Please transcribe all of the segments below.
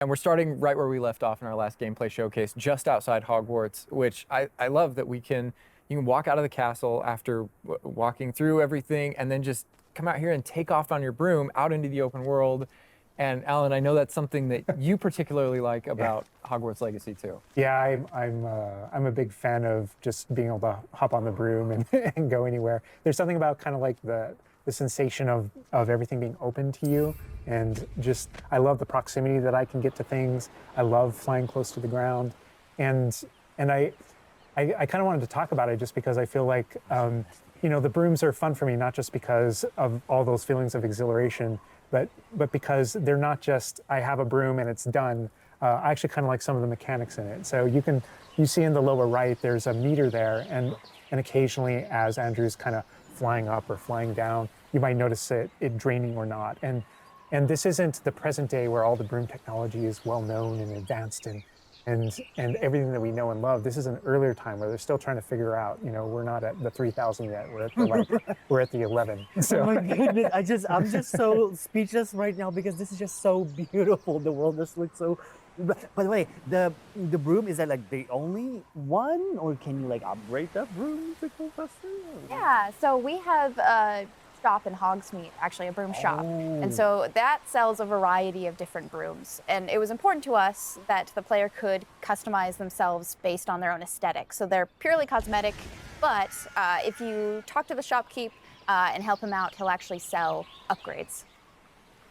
And we're starting right where we left off in our last gameplay showcase, just outside Hogwarts, which I love that you can walk out of the castle after walking through everything and then just come out here and take off on your broom out into the open world. And Alan, I know that's something that you particularly like about Hogwarts Legacy too. Yeah, I'm a big fan of just being able to hop on the broom and go anywhere. There's something about kind of like the sensation of everything being open to you, and just I love the proximity that I can get to things. I love flying close to the ground, and I kind of wanted to talk about it just because I feel like the brooms are fun for me, not just because of all those feelings of exhilaration, but because they're not just I have a broom and it's done. I actually kind of like some of the mechanics in it. So you see in the lower right there's a meter there, and occasionally as Andrew's kind of flying up or flying down, you might notice it draining or not. And this isn't the present day where all the broom technology is well known and advanced and everything that we know and love. This is an earlier time where they're still trying to figure out, we're not at the 3000 yet, we're at the 11. So. Oh my goodness, I'm just so speechless right now because this is just so beautiful. The world just looks so, by the way, the broom, is that like the only one, or can you like upgrade that broom to go faster? Yeah, so we have a shop in Hogsmeade, actually a broom shop. And so that sells a variety of different brooms. And it was important to us that the player could customize themselves based on their own aesthetic. So they're purely cosmetic, but if you talk to the shopkeep and help him out, he'll actually sell upgrades.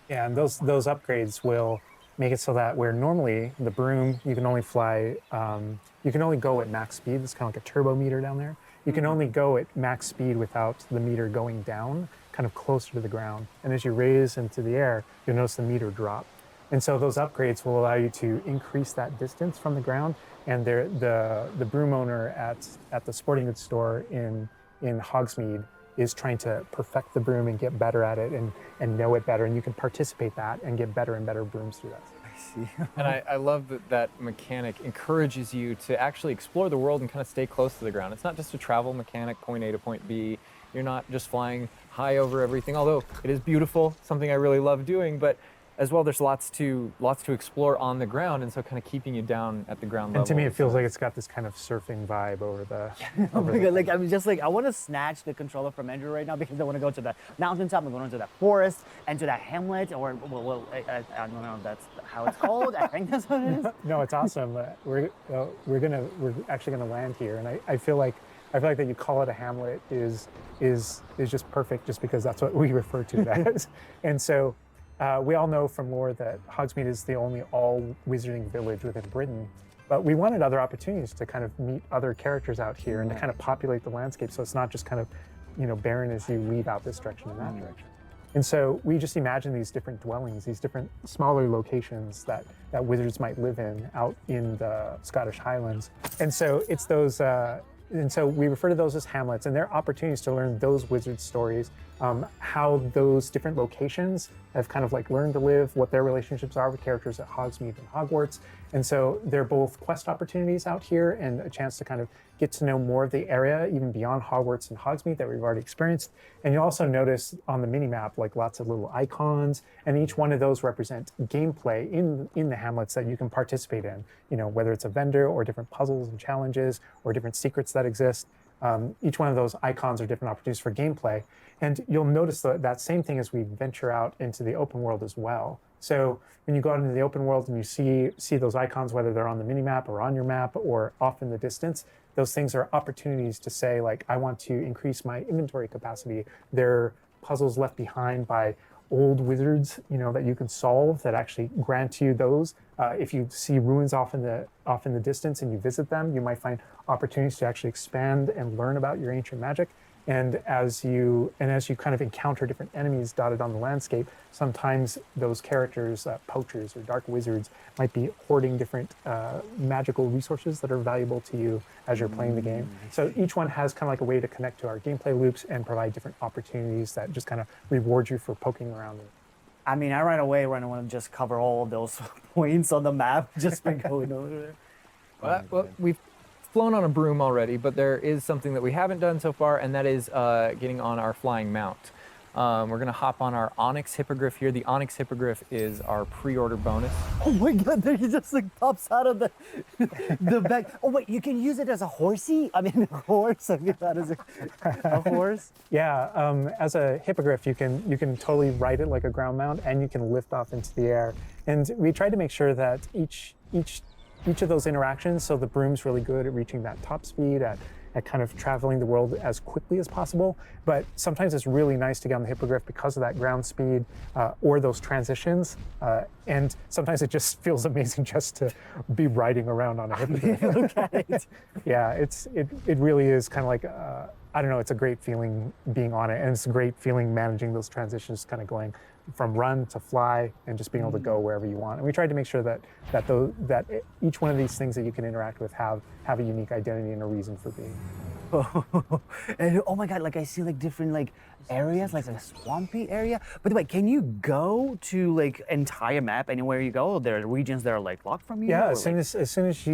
Yeah, and those upgrades will make it so that where normally the broom, you can only fly, you can only go at max speed. It's kind of like a turbo meter down there. You can only go at max speed without the meter going down, kind of closer to the ground. And as you raise into the air, you'll notice the meter drop. And so those upgrades will allow you to increase that distance from the ground. And the broom owner at the sporting goods store in Hogsmeade is trying to perfect the broom and get better at it and know it better. And you can participate that and get better and better brooms through that. And I love that mechanic encourages you to actually explore the world and kind of stay close to the ground. It's not just a travel mechanic, point A to point B. You're not just flying high over everything, although it is beautiful, something I really love doing, but as well, there's lots to explore on the ground, and so kind of keeping you down at the ground level. And to me, it feels like it's got this kind of surfing vibe over the. Oh my God! Like I'm just like I want to snatch the controller from Andrew right now because I want to go to the mountaintop, I'm going to the forest, and to that hamlet, or I don't know if that's how it's called. I think that's what it is. No, it's awesome. We're actually gonna land here, and I feel like that you call it a hamlet is just perfect, just because that's what we refer to it as, and so. We all know from lore that Hogsmeade is the only all-wizarding village within Britain, but we wanted other opportunities to kind of meet other characters out here and to kind of populate the landscape, so it's not just kind of, barren as you leave out this direction and that direction. And so we just imagine these different dwellings, these different smaller locations that wizards might live in out in the Scottish Highlands. And so it's those, and so we refer to those as hamlets, and they're opportunities to learn those wizard stories, how those different locations have kind of like learned to live, what their relationships are with characters at Hogsmeade and Hogwarts. And so they're both quest opportunities out here and a chance to kind of get to know more of the area, even beyond Hogwarts and Hogsmeade that we've already experienced. And you'll also notice on the mini-map, like lots of little icons, and each one of those represent gameplay in the hamlets that you can participate in, whether it's a vendor or different puzzles and challenges or different secrets that exist. Each one of those icons are different opportunities for gameplay. And you'll notice that same thing as we venture out into the open world as well. So when you go out into the open world and you see those icons, whether they're on the mini-map or on your map or off in the distance, those things are opportunities to say, like, I want to increase my inventory capacity. They're puzzles left behind by old wizards, that you can solve that actually grant you those. If you see ruins off in the distance and you visit them, you might find opportunities to actually expand and learn about your ancient magic. And as you kind of encounter different enemies dotted on the landscape, sometimes those characters, poachers or dark wizards, might be hoarding different magical resources that are valuable to you as you're playing the game. So each one has kind of like a way to connect to our gameplay loops and provide different opportunities that just kind of reward you for poking around. I mean, I right away want to just cover all of those points on the map just by going over there. Well, we've flown on a broom already, but there is something that we haven't done so far, and that is getting on our flying mount. We're gonna hop on our Onyx Hippogriff here. The Onyx Hippogriff is our pre-order bonus. Oh my God, there he just like pops out of the the bag. Oh wait, you can use it as a horsey? I mean, a horse. I mean, that is a horse. Yeah, as a hippogriff, you can totally ride it like a ground mount, and you can lift off into the air. And we tried to make sure that each of those interactions, so the broom's really good at reaching that top speed, at kind of traveling the world as quickly as possible. But sometimes it's really nice to get on the hippogriff because of that ground speed or those transitions. And sometimes it just feels amazing just to be riding around on a hippogriff. Look at it. Yeah, it really is kind of like, I don't know, it's a great feeling being on it. And it's a great feeling managing those transitions, kind of going from run to fly and just being able to go wherever you want. And we tried to make sure that each one of these things that you can interact with have a unique identity and a reason for being. And oh my God, like I see like different like areas, like a swampy area. By the way, can you go to like entire map anywhere you go? Or there are regions that are like locked from you? Yeah, or, as soon as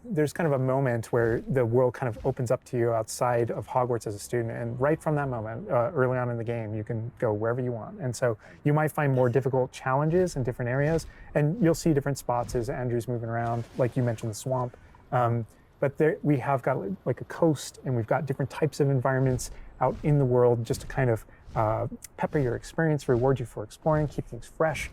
there's kind of a moment where the world kind of opens up to you outside of Hogwarts as a student, and right from that moment, early on in the game, you can go wherever you want. And so you might find more difficult challenges in different areas, and you'll see different spots as Andrew's moving around, like you mentioned, the swamp. But there, we have got like a coast, and we've got different types of environments out in the world just to kind of pepper your experience, reward you for exploring, keep things fresh.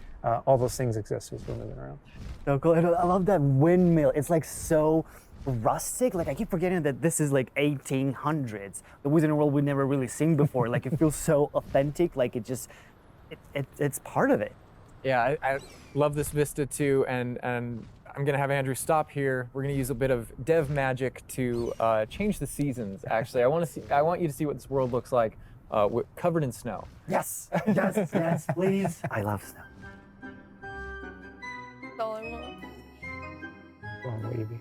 All those things exist as we're moving around. So cool. And I love that windmill. It's like so rustic. Like I keep forgetting that this is like 1800s. The Wizarding World we've never really seen before. Like it feels so authentic. Like it's part of it. Yeah, I love this vista too, and I'm gonna have Andrew stop here. We're gonna use a bit of dev magic to change the seasons. Actually, I want you to see what this world looks like, covered in snow. Yes, yes, yes, please. I love snow. That's all I want. Oh, baby.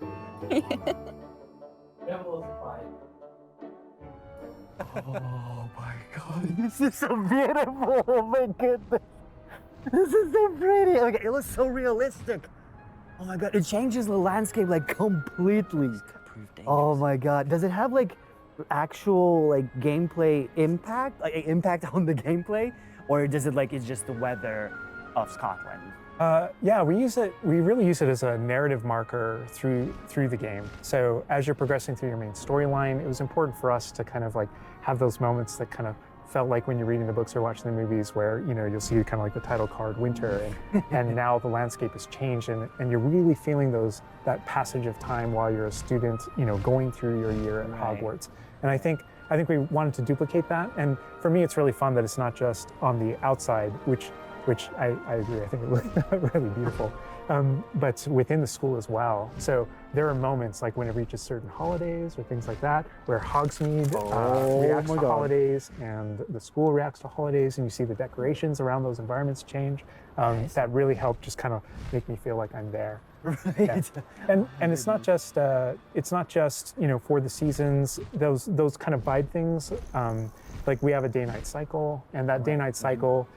Oh my God, this is so beautiful. Oh my goodness. This is so pretty. Okay, it looks so realistic. Oh my God, it changes the landscape like completely. Oh my God, does it have like actual like gameplay impact, like impact on the gameplay, or does it like it's just the weather of Scotland? Yeah, we really use it as a narrative marker through the game. So as you're progressing through your main storyline, it was important for us to kind of like have those moments that kind of felt like when you're reading the books or watching the movies where, you know, you'll see kind of like the title card winter and now the landscape has changed and you're really feeling that passage of time while you're a student, you know, going through your year at Hogwarts. And I think we wanted to duplicate that. And for me, it's really fun that it's not just on the outside, which I agree, I think it looked really beautiful, but within the school as well. So there are moments like when it reaches certain holidays or things like that, where Hogsmeade reacts to holidays and the school reacts to holidays, and you see the decorations around those environments change. That really helped just kind of make me feel like I'm there. Right. Yeah. And it's not just you know, for the seasons, those kind of vibe things. Like we have a day-night cycle, and that day-night cycle,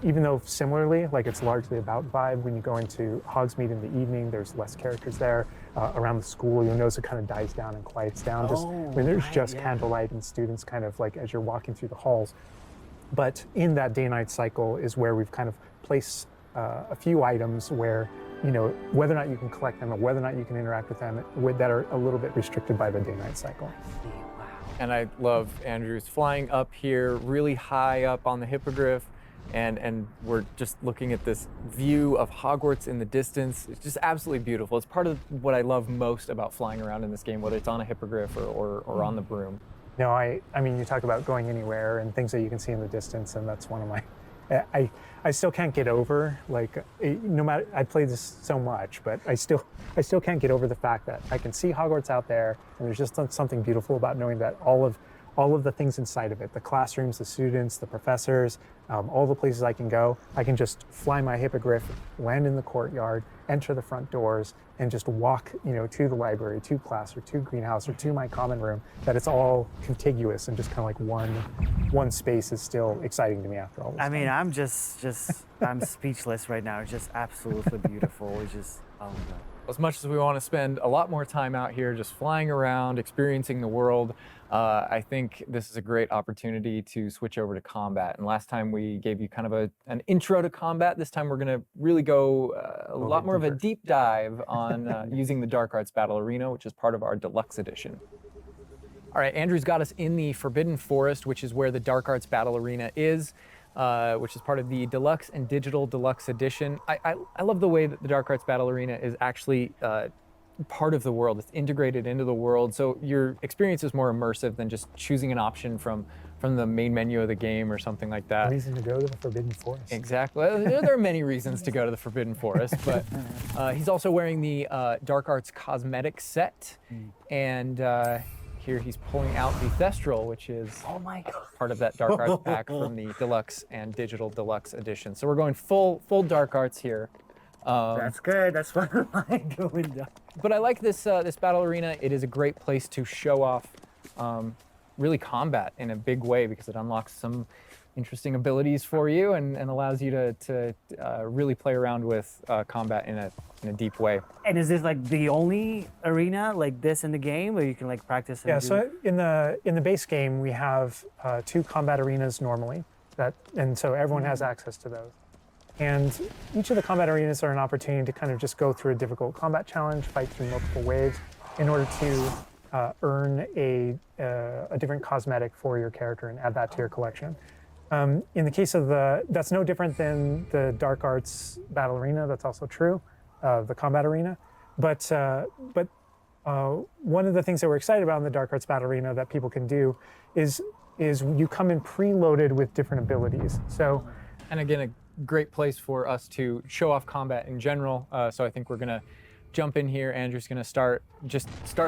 even though similarly, like it's largely about vibe, when you go into Hogsmeade in the evening, there's less characters there. Around the school, you'll notice it kind of dies down and quiets down just when there's just candlelight and students kind of like as you're walking through the halls. But in that day-night cycle is where we've kind of placed a few items where, you know, whether or not you can collect them or whether or not you can interact with them that are a little bit restricted by the day-night cycle. And I love Andrew's flying up here, really high up on the hippogriff. And we're just looking at this view of Hogwarts in the distance. It's just absolutely beautiful. It's part of what I love most about flying around in this game, whether it's on a hippogriff or on the broom. No, I mean, you talk about going anywhere and things that you can see in the distance, and that's one of my, I still can't get over, like, no matter, I played this so much, but I still can't get over the fact that I can see Hogwarts out there, and there's just something beautiful about knowing that all of the things inside of it, the classrooms, the students, the professors, all the places I can go, I can just fly my hippogriff, land in the courtyard, enter the front doors, and just walk, you know, to the library, to class, or to greenhouse, or to my common room, that it's all contiguous and just kind of like one space is still exciting to me after all this I mean, time. I'm just I'm speechless right now. It's just absolutely beautiful. It's just Oh, no. As much as we want to spend a lot more time out here just flying around, experiencing the world, I think this is a great opportunity to switch over to combat. And last time we gave you kind of an intro to combat. This time we're going to really go a lot more of a deep dive on using the Dark Arts Battle Arena, which is part of our deluxe edition. All right, Andrew's got us in the Forbidden Forest, which is where the Dark Arts Battle Arena is. Which is part of the Deluxe and Digital Deluxe Edition. I love the way that the Dark Arts Battle Arena is actually part of the world. It's integrated into the world, so your experience is more immersive than just choosing an option from the main menu of the game or something like that. Reason to go to the Forbidden Forest. Exactly. There are many reasons to go to the Forbidden Forest, but he's also wearing the Dark Arts cosmetic set, and here he's pulling out the Thestral, which is part of that Dark Arts pack from the Deluxe and Digital Deluxe Edition. So we're going full Dark Arts here. That's good. That's what I like doing. But I like this this battle arena. It is a great place to show off really combat in a big way because it unlocks some interesting abilities for you and allows you to really play around with combat in a deep way. And is this like the only arena like this in the game where you can like practice? And Yeah, do... so in the base game we have 2 combat arenas normally, and so everyone has access to those. And each of the combat arenas are an opportunity to kind of just go through a difficult combat challenge, fight through multiple waves, in order to earn a different cosmetic for your character and add that to your collection. In the case of that's no different than the Dark Arts Battle Arena. That's also true, the combat arena. But one of the things that we're excited about in the Dark Arts Battle Arena that people can do is you come in preloaded with different abilities. So, and again, a great place for us to show off combat in general. So I think we're gonna jump in here. Andrew's gonna start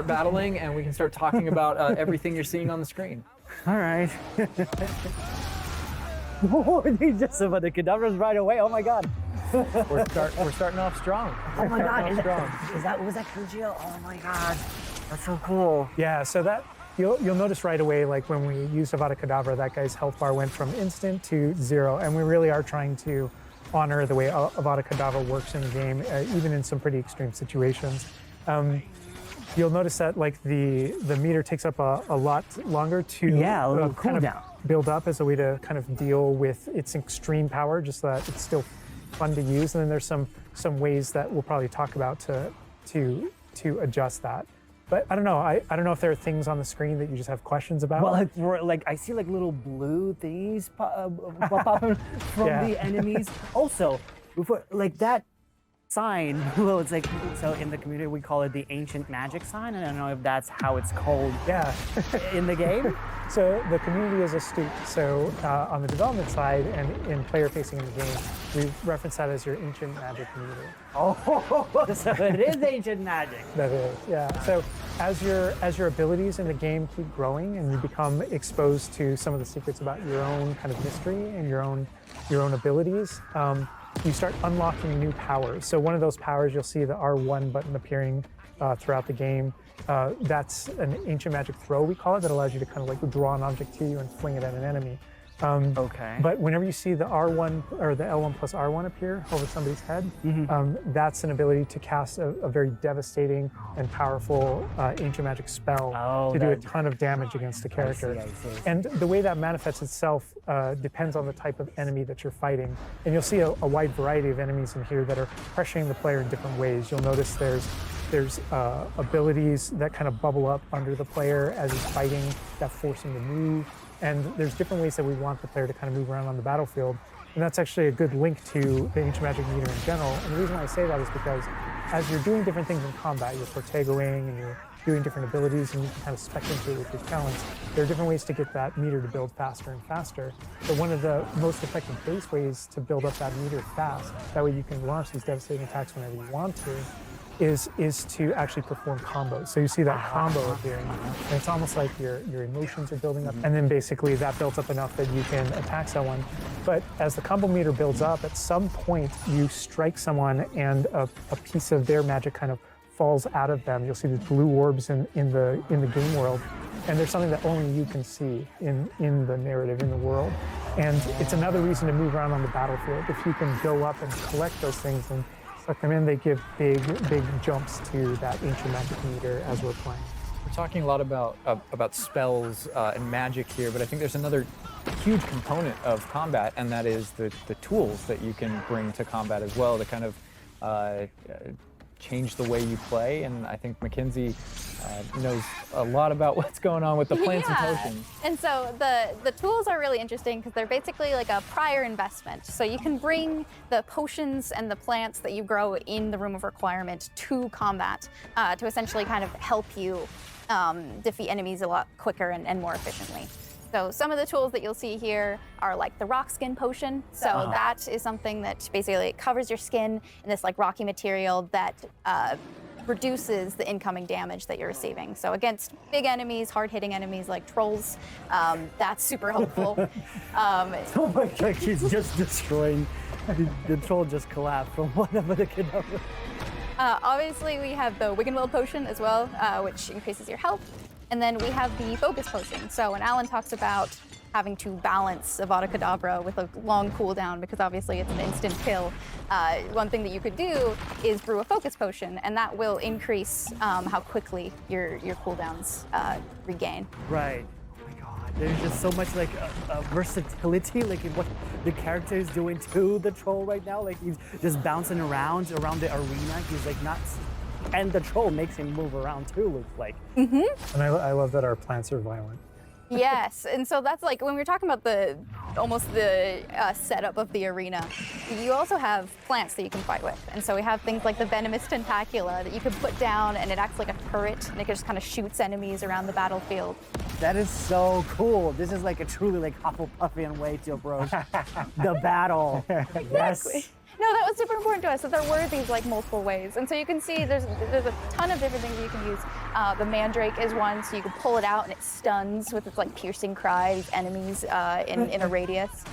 battling, and we can start talking about everything you're seeing on the screen. All right. Whoa, they just about the cadavers right away. Oh my god. We're starting off strong. Oh my god. Was that Kujio? Oh my god. That's so cool. yeah, so that you'll notice right away, like when we used Avada Kedavra, that guy's health bar went from instant to 0, and we really are trying to honor the way Avada Kedavra works in the game, even in some pretty extreme situations. You'll notice that like the meter takes up a lot longer to a little kind cooldown. of build up as a way to kind of deal with its extreme power, just so that it's still fun to use. And then there's some ways that we'll probably talk about to adjust that. But I don't know. I don't know if there are things on the screen that you just have questions about. Well, like I see like little blue things pop up from the enemies. Also, before like that sign, well, it's like, so in the community we call it the ancient magic sign. I don't know if that's how it's called in the game. So the community is astute. So on the development side and in player facing in the game, we reference that as your ancient magic meter. Oh, so it is ancient magic. That is, yeah. So as your abilities in the game keep growing and you become exposed to some of the secrets about your own kind of mystery and your own abilities, you start unlocking new powers. So one of those powers, you'll see the R1 button appearing throughout the game. That's an ancient magic throw, we call it, that allows you to kind of like draw an object to you and fling it at an enemy. Okay. But whenever you see the R1 or the L1 plus R1 appear over somebody's head, that's an ability to cast a very devastating and powerful ancient magic spell to do a ton of damage against the character. I see. And the way that manifests itself depends on the type of enemy that you're fighting. And you'll see a wide variety of enemies in here that are pressuring the player in different ways. You'll notice there's abilities that kind of bubble up under the player as he's fighting that force him to move. And there's different ways that we want the player to kind of move around on the battlefield. And that's actually a good link to the ancient magic meter in general. And the reason why I say that is because as you're doing different things in combat, you're Fortegoing and you're doing different abilities and you can kind of spec into it with your talents, there are different ways to get that meter to build faster and faster. But one of the most effective base ways to build up that meter fast, that way you can launch these devastating attacks whenever you want to, is to actually perform combos. So you see that combo appearing, and it's almost like your emotions are building up, and then basically that builds up enough that you can attack someone. But as the combo meter builds up, at some point you strike someone and a piece of their magic kind of falls out of them. You'll see these blue orbs in the game world, and there's something that only you can see in the narrative, in the world. And it's another reason to move around on the battlefield. If you can go up and collect those things and suck them in. They give big jumps to that ancient magic meter as we're playing. We're talking a lot about spells and magic here, but I think there's another huge component of combat, and that is the tools that you can bring to combat as well to kind of change the way you play. And I think Mackenzie knows a lot about what's going on with the plants and potions. And so the tools are really interesting because they're basically like a prior investment. So you can bring the potions and the plants that you grow in the room of requirement to combat to essentially kind of help you defeat enemies a lot quicker and more efficiently. So some of the tools that you'll see here are like the rock skin potion. So that is something that basically covers your skin in this like rocky material that reduces the incoming damage that you're receiving. So against big enemies, hard-hitting enemies like trolls, that's super helpful. Oh my god, he's just destroying. The troll just collapsed from one of the cadavers. Obviously, we have the Wiggenweld potion as well, which increases your health. And then we have the focus potion. So when Alan talks about having to balance Avada Kedavra with a long cooldown, because obviously it's an instant kill, one thing that you could do is brew a focus potion, and that will increase how quickly your cooldowns regain. Right. Oh my god, there's just so much like versatility, like in what the character is doing to the troll right now. Like he's just bouncing around the arena. He's like not. And the troll makes him move around too, looks like. And I love that our plants are violent. Yes, and so that's like when we're talking about the setup of the arena, you also have plants that you can fight with. And so we have things like the venomous tentacula that you can put down, and it acts like a turret, and it just kind of shoots enemies around the battlefield. That is so cool. This is like a truly like Hufflepuffian way to approach the battle. Yes. No, that was super important to us, that there were these like multiple ways. And so you can see there's a ton of different things you can use. The mandrake is one, so you can pull it out and it stuns with its like piercing cry these enemies in a radius.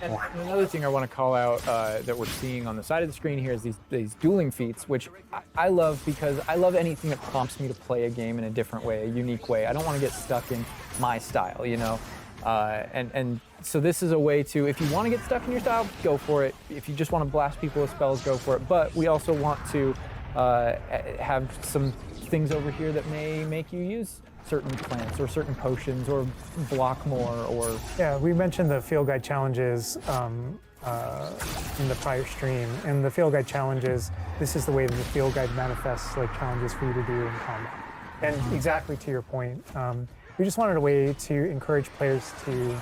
And another thing I want to call out that we're seeing on the side of the screen here is these dueling feats, which I love because I love anything that prompts me to play a game in a different way, a unique way. I don't want to get stuck in my style, you know? And so this is a way to, if you want to get stuck in your style, go for it. If you just want to blast people with spells, go for it. But we also want to have some things over here that may make you use certain plants or certain potions or block more or... Yeah, we mentioned the field guide challenges in the prior stream. And the field guide challenges, this is the way that the field guide manifests like challenges for you to do in combat. And exactly to your point, we just wanted a way to encourage players to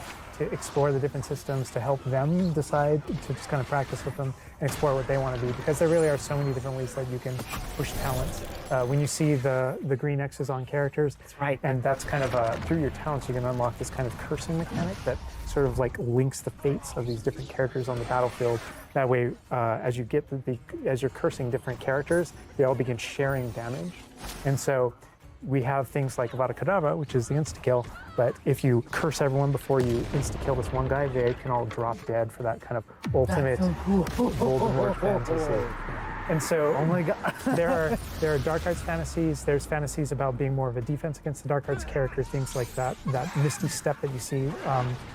explore the different systems, to help them decide to just kind of practice with them and explore what they want to do, because there really are so many different ways that you can push talents. When you see the green X's on characters, That's right. and that's kind of through your talents you can unlock this kind of cursing mechanic that sort of like links the fates of these different characters on the battlefield. That way, as you get as you're cursing different characters, they all begin sharing damage, and so we have things like Avada Kedavra, which is the insta-kill, but if you curse everyone before you insta-kill this one guy, they can all drop dead for that kind of ultimate Voldemort fantasy. And so, Oh my god. there are dark arts fantasies. There's fantasies about being more of a defense against the dark arts characters, things like that misty step that you see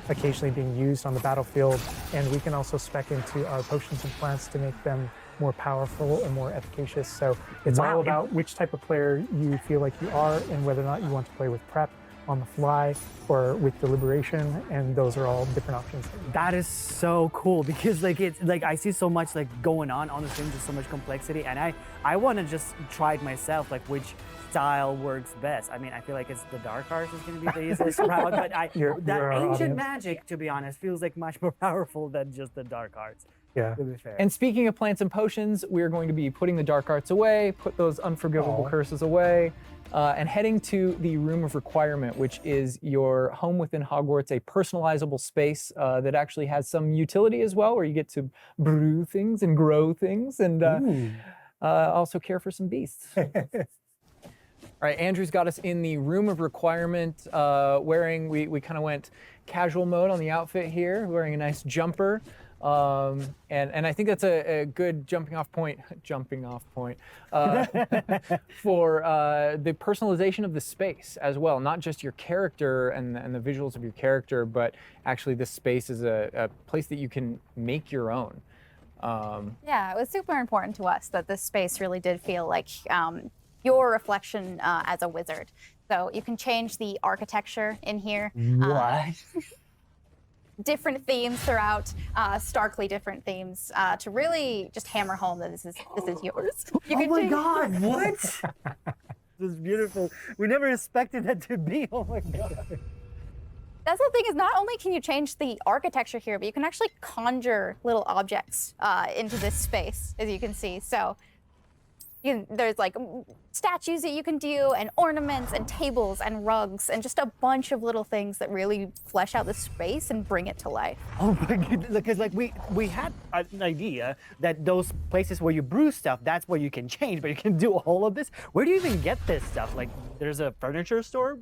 occasionally being used on the battlefield. And we can also spec into our potions and plants to make them more powerful and more efficacious. So it's all about which type of player you feel like you are and whether or not you want to play with prep, on the fly, or with deliberation, and those are all different options. That is so cool because like it's like I see so much like going on the stream, just so much complexity, and I want to just try it myself, like which style works best. I mean, I feel like it's the dark arts is going to be the easiest route, but that ancient magic, to be honest, feels like much more powerful than just the dark arts. Yeah. To be fair. And speaking of plants and potions, we're going to be putting the dark arts away, put those unforgivable curses away, and heading to the Room of Requirement, which is your home within Hogwarts, a personalizable space that actually has some utility as well, where you get to brew things and grow things and also care for some beasts. All right, Andrew's got us in the Room of Requirement, wearing, we kind of went casual mode on the outfit here, wearing a nice jumper. And I think that's a good jumping off point for the personalization of the space as well. Not just your character and the visuals of your character, but actually this space is a place that you can make your own. Yeah, it was super important to us that this space really did feel like your reflection as a wizard. So you can change the architecture in here. What? Different themes throughout, starkly different themes, to really just hammer home that this is yours. You Oh can my change- God! What? This is beautiful. We never expected that to be. Oh my God. That's the thing is not only can you change the architecture here, but you can actually conjure little objects into this space, as you can see. So there's like statues that you can do, and ornaments, and tables, and rugs, and just a bunch of little things that really flesh out the space and bring it to life. Oh my goodness, because like we had an idea that those places where you brew stuff, that's where you can change, but you can do all of this. Where do you even get this stuff? Like there's a furniture store?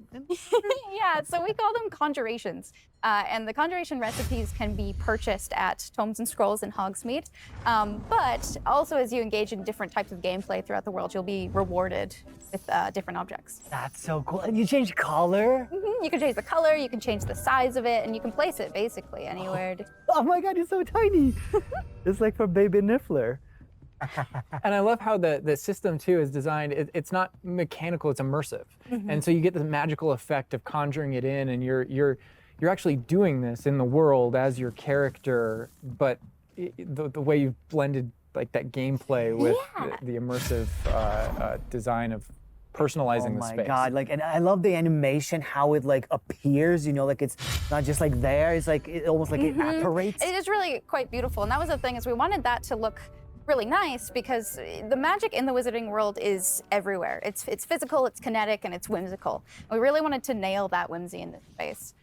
Yeah, so we call them conjurations. And the conjuration recipes can be purchased at Tomes and Scrolls in Hogsmeade. But also as you engage in different types of gameplay throughout the world, you'll be rewarded with different objects. That's so cool. And you change color? You can change the color, you can change the size of it, and you can place it basically anywhere. Oh my God, it's so tiny. It's like for baby Niffler. And I love how the system too is designed. It's not mechanical; it's immersive, and so you get the magical effect of conjuring it in, and you're actually doing this in the world as your character. But the way you've blended like that gameplay with the immersive design of personalizing the space. Oh my God, like, and I love the animation, how it like appears, you know, like it's not just like there, it's like, it almost like it apparates. It is really quite beautiful, and that was the thing is we wanted that to look really nice because the magic in the wizarding world is everywhere. It's physical, it's kinetic, and it's whimsical. We really wanted to nail that whimsy in this space.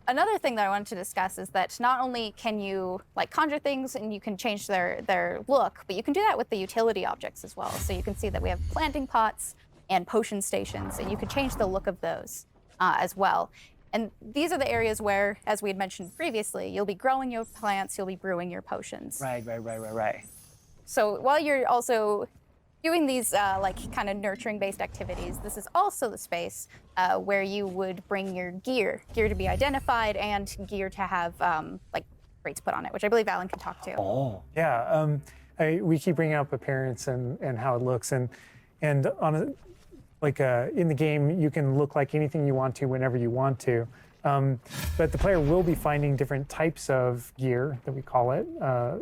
Another thing that I wanted to discuss is that not only can you like conjure things and you can change their look, but you can do that with the utility objects as well. So you can see that we have planting pots and potion stations, and you can change the look of those as well. And these are the areas where, as we had mentioned previously, you'll be growing your plants, you'll be brewing your potions. Right. So while you're also doing these like kind of nurturing based activities, this is also the space where you would bring your gear to be identified and gear to have like rates put on it, which I believe Alan can talk to. Oh. Yeah, we keep bringing up appearance and how it looks, and on a, like in the game you can look like anything you want to whenever you want to. But the player will be finding different types of gear, that we call it,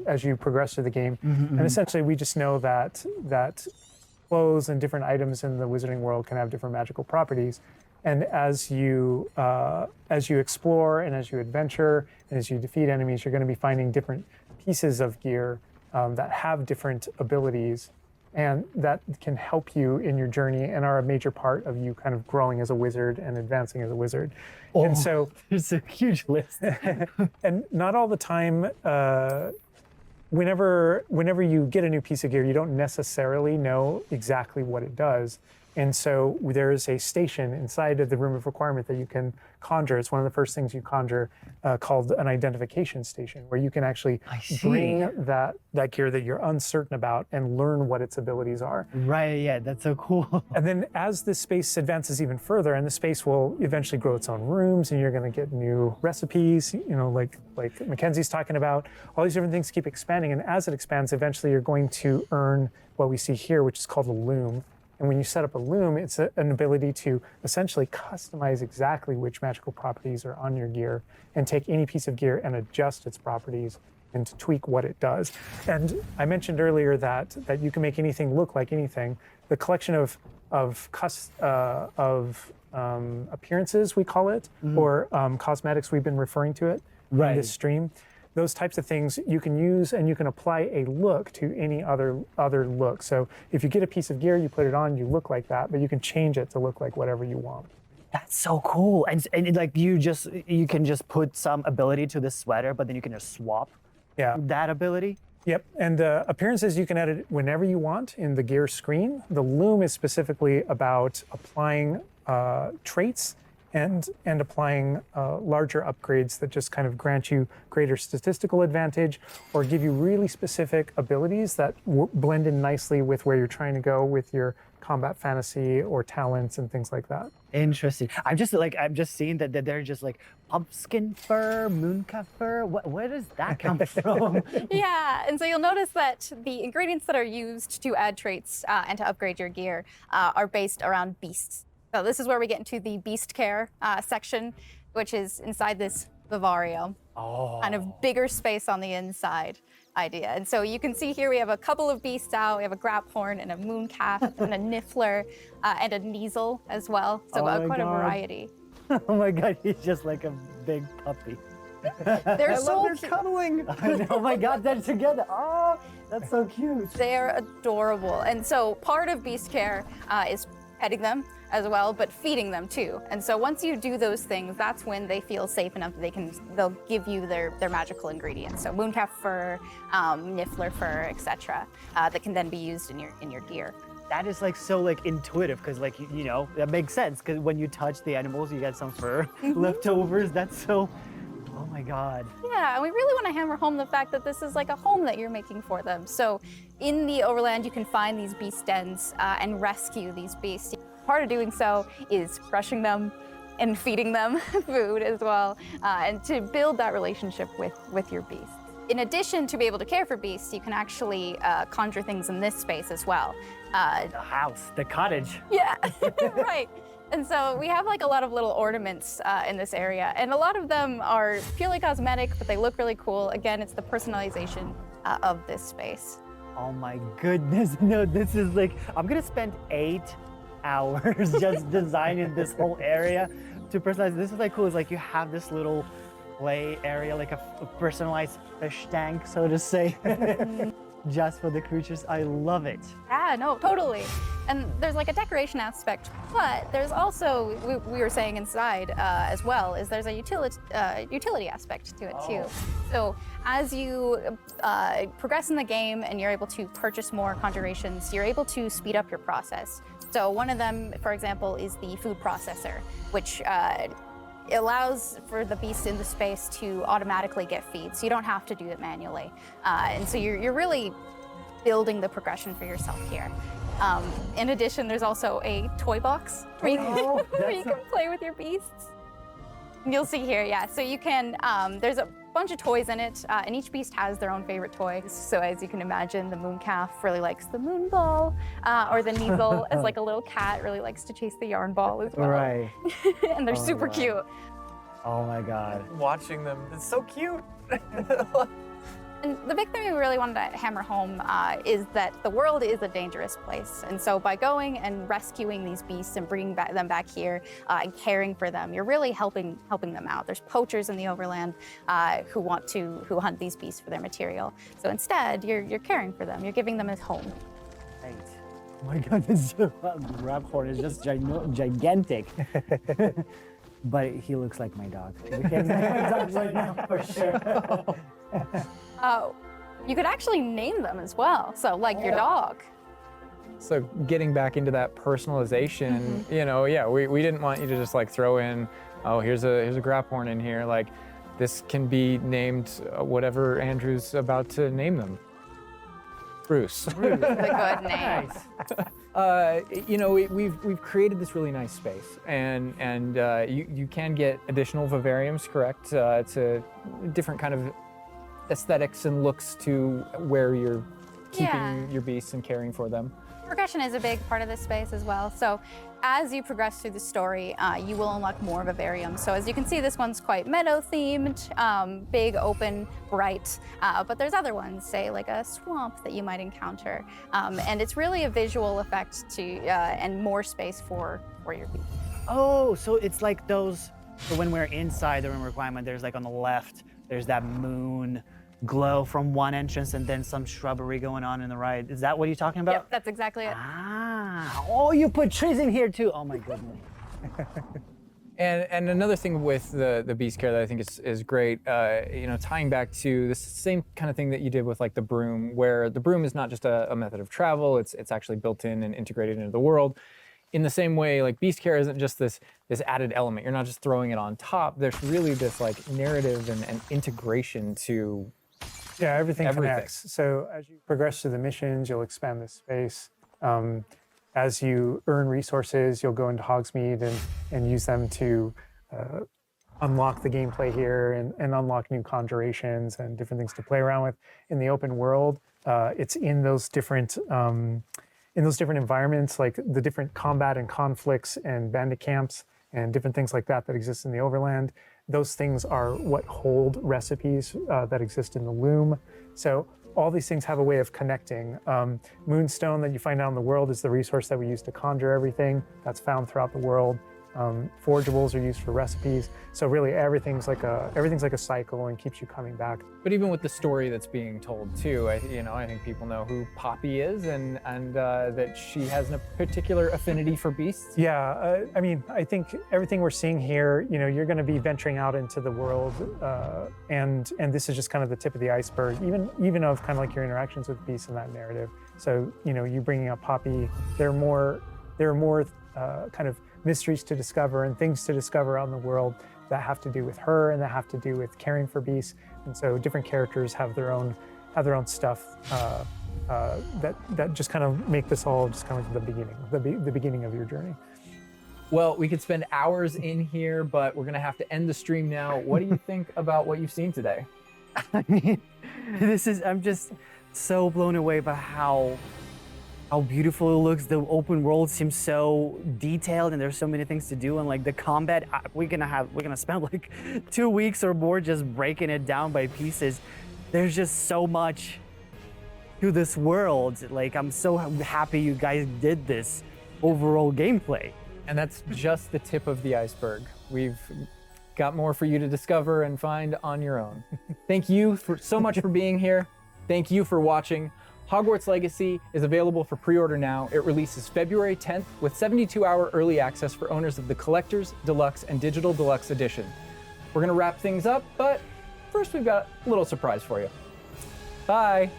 as you progress through the game. And essentially, we just know that clothes and different items in the wizarding world can have different magical properties. And as you explore and as you adventure and as you defeat enemies, you're going to be finding different pieces of gear that have different abilities, and that can help you in your journey and are a major part of you kind of growing as a wizard and advancing as a wizard. Oh, and so there's a huge list. and not all the time, whenever you get a new piece of gear, you don't necessarily know exactly what it does. And so there is a station inside of the room of requirement that you can conjure. It's one of the first things you conjure, called an identification station, where you can actually bring that gear that you're uncertain about and learn what its abilities are. Right, yeah, that's so cool. And then as the space advances even further, and the space will eventually grow its own rooms, and you're going to get new recipes, you know, like Mackenzie's talking about, all these different things keep expanding. And as it expands, eventually you're going to earn what we see here, which is called a loom. And when you set up a loom, it's an ability to essentially customize exactly which magical properties are on your gear and take any piece of gear and adjust its properties and to tweak what it does. And I mentioned earlier that you can make anything look like anything. The collection of appearances, we call it, or cosmetics, we've been referring to it in this stream. Those types of things you can use, and you can apply a look to any other look. So if you get a piece of gear, you put it on, you look like that, but you can change it to look like whatever you want. That's so cool. And like you can just put some ability to this sweater, but then you can just swap that ability. Yep, and appearances you can edit whenever you want in the gear screen. The loom is specifically about applying traits and applying larger upgrades that just kind of grant you greater statistical advantage or give you really specific abilities that blend in nicely with where you're trying to go with your combat fantasy or talents and things like that. Interesting. I'm just seeing that they're just like pumpkin fur, mooncalf fur. Where does that come from? Yeah, and so you'll notice that the ingredients that are used to add traits and to upgrade your gear are based around beasts. So this is where we get into the beast care section, which is inside this vivarium. Oh. Kind of bigger space on the inside idea. And so you can see here we have a couple of beasts out. We have a graphorn and a mooncalf and a niffler and a neasel as well. So quite a variety. Oh my God, he's just like a big puppy. They're so they're cuddling. Oh my God, they're together. Oh, that's so cute. They're adorable. And so part of beast care is petting them as well, but feeding them too. And so once you do those things, that's when they feel safe enough that they'll give you their magical ingredients. So mooncalf fur, niffler fur, etc. That can then be used in your gear. That is like so like intuitive because like you know that makes sense because when you touch the animals you get some fur leftovers. That's so. Oh my God. Yeah, and we really want to hammer home the fact that this is like a home that you're making for them. So in the overland, you can find these beast dens and rescue these beasts. Part of doing so is brushing them and feeding them food as well, and to build that relationship with your beasts. In addition to be able to care for beasts, you can actually conjure things in this space as well. The house, the cottage. Yeah, right. And so we have like a lot of little ornaments in this area, and a lot of them are purely cosmetic, but they look really cool. Again, it's the personalization of this space. Oh my goodness, no, this is like, I'm gonna spend 8 hours just designing this whole area to personalize. This is like cool, it's like you have this little play area, like a personalized fish tank, so to say. Just for the creatures. I love it. Yeah, no, totally. And there's like a decoration aspect, but there's also, we were saying inside as well, is there's a utility aspect to it too. So as you progress in the game and you're able to purchase more conjurations, you're able to speed up your process. So one of them, for example, is the food processor, which allows for the beast in the space to automatically get feed, so you don't have to do it manually. And so you're really building the progression for yourself here. In addition, there's also a toy box where you can play with your beasts. You'll see here, yeah. So you can, there's a bunch of toys in it, and each beast has their own favorite toys. So as you can imagine, the mooncalf really likes the moon ball, or the neasel, as like a little cat, really likes to chase the yarn ball as well. Right. And they're super cute. Oh my God. Watching them, it's so cute. And the big thing we really wanted to hammer home is that the world is a dangerous place. And so by going and rescuing these beasts and bringing them back here and caring for them, you're really helping them out. There's poachers in the overland who hunt these beasts for their material. So instead, you're caring for them. You're giving them a home. Right. Oh my God, this graphorn is just gigantic. But he looks like my dog. We can't make my dogs right now for sure. You could actually name them as well. So like your dog. So getting back into that personalization, you know, yeah, we didn't want you to just like throw in, oh, here's a graphorn in here. Like this can be named whatever Andrew's about to name them. Bruce. That's a good name. Nice. You know, we've created this really nice space, and you can get additional vivariums, correct, to different kind of aesthetics and looks to where you're keeping your beasts and caring for them. Progression is a big part of this space as well. So as you progress through the story, you will unlock more vivariums. So as you can see, this one's quite meadow themed, big, open, bright, but there's other ones, say like a swamp that you might encounter. And it's really a visual effect and more space for your beast. Oh, so it's like those, so when we're inside the room requirement, there's like on the left, there's that moon glow from one entrance and then some shrubbery going on the right. Is that what you're talking about? Yep, that's exactly it. Ah, oh, you put trees in here too. Oh my goodness. And another thing with the beast care that I think is great, you know, tying back to this same kind of thing that you did with like the broom, where the broom is not just a method of travel, it's actually built in and integrated into the world. in the same way, like Beast Care isn't just this added element. You're not just throwing it on top. There's really this like narrative and integration to Yeah, everything everything. connects. So as you progress through the missions, you'll expand the space. As you earn resources, you'll go into Hogsmeade and use them to unlock the gameplay here and unlock new conjurations and different things to play around with. In the open world, it's in those different environments, like the different combat and conflicts and bandit camps and different things like that that exist in the overland. Those things are what hold recipes that exist in the loom. So all these things have a way of connecting. Moonstone that you find out in the world is the resource that we use to conjure everything. That's found throughout the world. Forgeables are used for recipes. So really everything's like a cycle and keeps you coming back. But even with the story that's being told too, I think people know who Poppy is and that she has a particular affinity for beasts. Yeah, I mean, I think everything we're seeing here, you're going to be venturing out into the world, and this is just kind of the tip of the iceberg, even of kind of like your interactions with beasts in that narrative. So you bringing up Poppy, there are more kind of mysteries to discover and things to discover out in the world that have to do with her and that have to do with caring for beasts. And so different characters have their own stuff that just kind of make this all just kind of the beginning of your journey. Well, we could spend hours in here, but we're gonna have to end the stream now. What do you think about what you've seen today? I mean, I'm just so blown away by how beautiful it looks. The open world seems so detailed and there's so many things to do, and like the combat, we're gonna spend like 2 weeks or more just breaking it down by pieces. There's just so much to this world. Like, I'm so happy you guys did this overall gameplay. And that's just the tip of the iceberg. We've got more for you to discover and find on your own. Thank you so much for being here. Thank you for watching. Hogwarts Legacy is available for pre-order now. It releases February 10th with 72-hour early access for owners of the Collector's, Deluxe, and Digital Deluxe Edition. We're gonna wrap things up, but first we've got a little surprise for you. Bye.